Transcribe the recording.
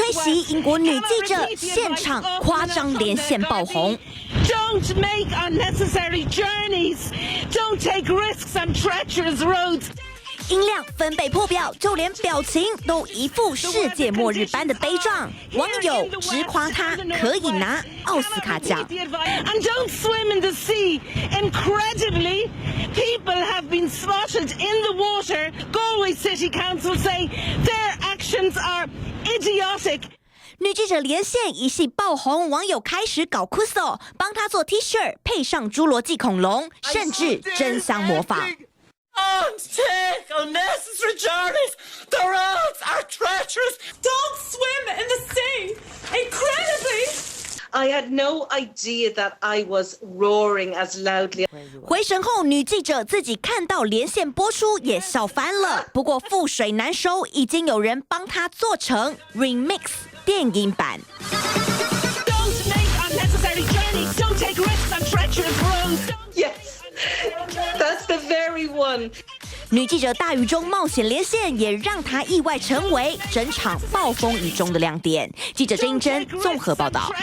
开袭英国女记者现场夸张连线爆红。Don't make unnecessary journeys. Don't take risks on treacherous roads. 音量分贝破表，就连表情都一副世界末日般的悲壮。网友直夸他可以拿奥斯卡奖。And don't swim in the sea. Incredibly, people have been spotted in the water. Galway City Council say their actions are idiotic. 女记者连线一系爆红，网友开始搞酷搜，帮她做 T 恤，配上侏罗纪恐龙，甚至争相模仿。Don't take unnecessary journeys. The roads are treacherous. Don't swim in the sea. Incredibly. I had no idea that I was roaring as loudly. 回神后，女记者自己看到连线播出也笑翻了。不过覆水难收，已经有人帮她做成 remix 电影版。Don't make unnecessary journeys. Don't take risks on treacherous roads. Yes, that's the very one. 女记者大雨中冒险连线，也让她意外成为整场暴风雨中的亮点。记者郑英珍综合报道。